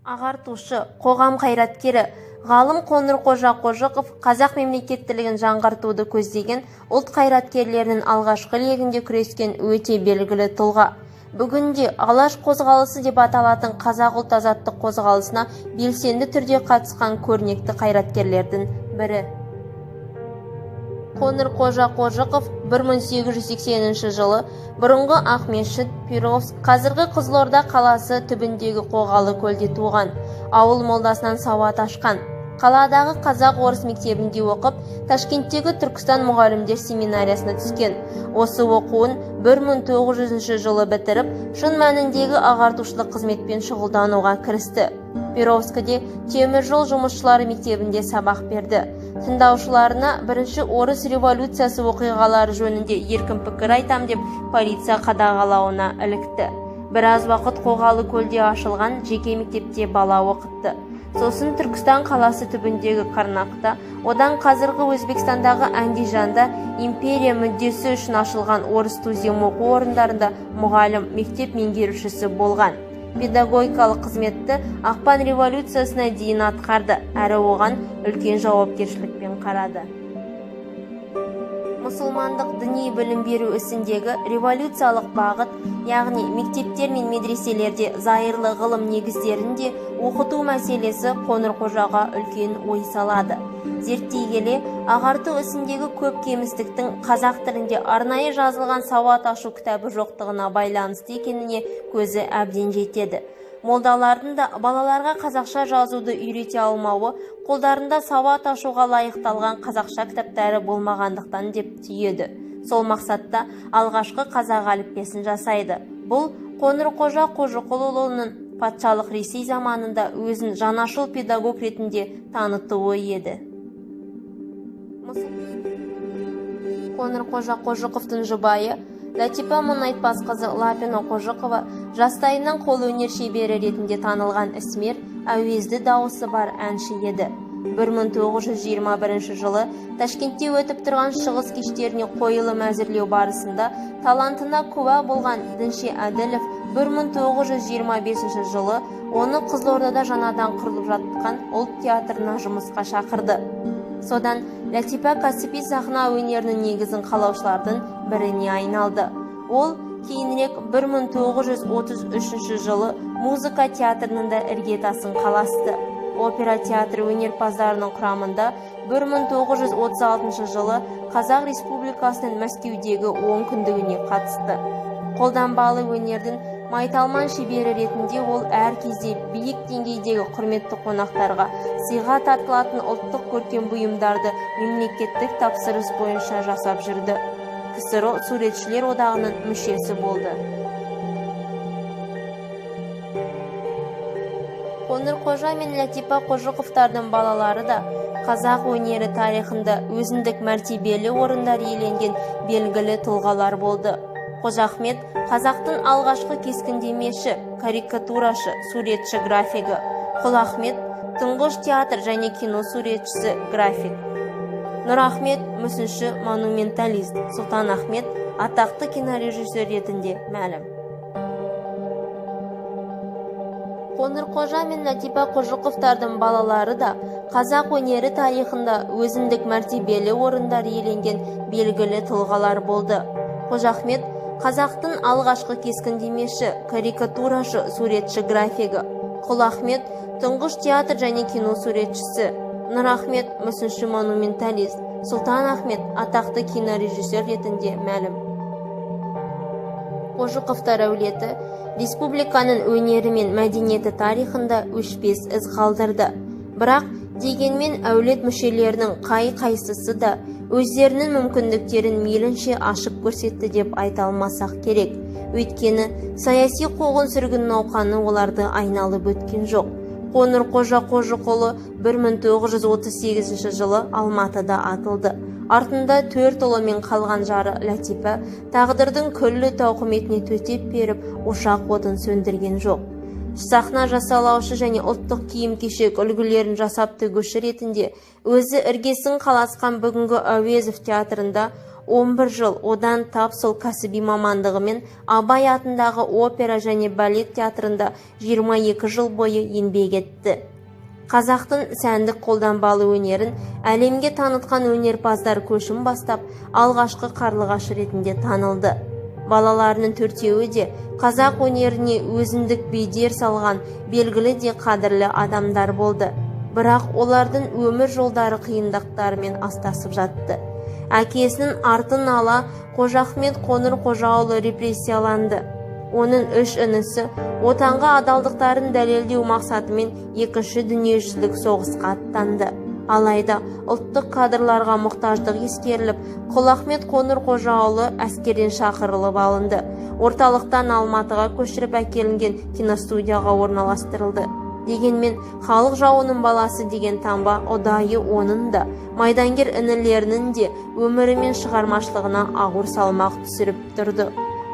Ағартушы, қоғам қайраткері, ғалым Қоңырқожа Қожықов қазақ мемлекеттілігін жаңғыртуды көздеген ұлт қайраткерлерінің алғашқы легінде күрескен өте белгілі тұлға. Бүгінде алаш қозғалысы деп аталатын қазақ ұлт азаттық қозғалысына белсенді түрде қатысқан көрнекті қайраткерлердің бірі. Қоңырқожа Қожықов 1880 жылы бұрынғы Ақмешіт, Перовск, қазіргі Қызылорда қаласы түбіндегі Қоғалы көлде туған. Ауыл молдасынан сауат ашқан. Қаладағы қазақ-орыс мектебінде оқып, Ташкенттегі Түркістан мұғалімдер семинариясына түскен. Осы оқуын 1900 жылы бітіріп, шын мәніндегі ағартушылық қызметпен шұғылдануға кірісті. Перовскіде темір жол жұмысшылары мектебінде сабақ берді. Тыңдаушыларына бірінші орыс революциясы оқиғалары жөнінде еркін пікір айтам деп полиция қадағалауына ілікті. Біраз уақыт Қоғалы көлде ашылған жеке мектепте бала оқытты. Сосын Түркістан қаласы түбіндегі Қарнақта, одан қазіргі Өзбекстандағы Андижанда империя мүддесі үшін ашылған орыс тузем оқу орындарында мұғалім, мектеп меңгерушісі болған. Педагогикалық қызметті ақпан революциясына дейін атқарды, әрі оған үлкен жауапкершілікпен қарады. Мұсылмандық діни білім беру ісіндегі революциялық бағыт, яғни мектептер мен медреселерде зайырлы ғылым негіздерінде оқыту мәселесі Қоңырқожаға үлкен ой салады. Зерттей келе, ағарту ісіндегі көп кемістіктің қазақ тілінде арнайы жазылған сауат ашу кітабы жоқтығына байланысты екеніне көзі әбден жетеді. Молдалардың да балаларға қазақша жазуды үйрете алмауы, қолдарында сауат ашуға лайықталған қазақша кітаптары болмағандықтан деп түйеді. Сол мақсатта алғашқы қазақ әліппесін жасайды. Бұл Қоңырқожа Қожықұлының патшалық Ресей заманында өзін жаңашыл педагог ретінде танытуы еді. Қоңырқожа Қожықовтың жұбайы Латипа Мұнайтпасқызы Лапина Қожықова жастайынан қолөнер шебері ретінде танылған ісмер, әуезді дауысы бар әнші еді. 1921 жылы Ташкентте өтіп тұрған шығыс кештеріне қойылым әзірлеу барысында талантына куә болған Дінше Әділов 1925 жылы оны Қызылордада жаңадан құрылып жатқан ұлт театрына жұмысқа шақырды. Содан Латипа кәсіби сахна өнерінің негізін қалаушылардың біріне айналды. Ол кейінірек 1933 жылы музыка театрының да іргетасын қаласты. Опера театры өнерпаздарының құрамында 1936 жылы Қазақ Республикасының Мәскеудегі 10 күндігіне қатысты. Қолданбалы өнердің майталман шебері ретінде ол әр кезде биік деңгейдегі құрметті қонақтарға сыйға тартылатын ұлттық көркем бұйымдарды мемлекеттік тапсырыс бойынша жасап жүрді. КСРО суретшілер одағының мүшесі болды. Қоңырқожа мен Латипа Қожықовтардың балалары да қазақ өнері тарихында өзіндік мәртебелі орындар иеленген белгілі тұлғалар болды. Қожахмет қазақтың алғашқы кескіндемеші, карикатурашы, суретші, графигі. Құлахмет тұңғыш театр және кино суретшісі, график. Нұрахмет мүсінші, монументалист. Сұлтан Ахмет атақты кинорежиссер ретінде мәлім. Қоңырқожа мен Латипа Қожықовтардың балалары да қазақ өнері тарихында өзіндік мәртебелі орындар иеленген белгілі тұлғалар болды. Қожахмет қазақтың алғашқы кескіндемеші, карикатурашы, суретші, графигі. Құлахмет тұңғыш театр және кино суретшісі. Нұрахмет мүсінші, монументалист. Сұлтан Ахмет атақты кинорежиссер ретінде мәлім. Қожықовтар әулеті республиканың өнері мен мәдениеті тарихында өшпес із қалдырды. Бірақ дегенмен әулет мүшелерінің қай-қайсысы да өздерінің мүмкіндіктерін мейлінше ашып көрсетті деп айта алмасақ керек. Өйткені саяси қуғын-сүргін науқаны оларды айналып өткен жоқ. Қоңырқожа Қожықұлы 1938 жылы Алматыда атылды. Артында 4 ұлымен қалған жары Латипа тағдырдың күллі тауқыметіне төтеп беріп, ошақ отын сөндірген жоқ. Сахна жасалаушы және ұлттық киім-кешек үлгілерін жасап тігуші ретінде өзі іргесін қаласқан бүгінгі Әуезов театрында 11 жыл одан тап сол кәсіби мамандығымен Абай атындағы опера және балет театрында 22 жыл бойы еңбек етті. Қазақтың сәндік қолданбалы өнерін әлемге танытқан өнерпаздар көшін бастап, алғашқы қарлығаш ретінде танылды. Балаларының төртеуі де қазақ өнеріне өзіндік бедер салған белгілі де қадірлі адамдар болды. Бірақ олардың өмір жолдары қиындықтармен астасып жатты. Әкесінің артын ала Қожахмет Қоңырқожаұлы репрессияланды. Оның 3 інісі отанға адалдықтарын дәлелдеу мақсатымен екінші дүниежүзілік соғысқа аттанды. Алайда ұлттық кадрларға мұқтаждық ескеріліп, Құлахмет Қоңырқожаұлы әскерден шақырылып алынды. Орталықтан Алматыға көшіріп әкелінген киностудияға орналастырылды. Дегенмен халық жауының баласы деген таңба ұдайы оның да, майдангер інілерінің де өмірі мен шығармашылығына ауыр салмақ түсіріп тұрды.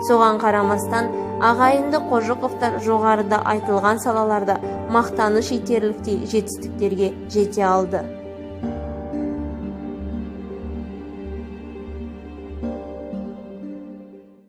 Соған қарамастан, ағайынды Қожықовтар жоғарыда айтылған салаларда мақтаныш етерліктей жетістіктерге жете алды.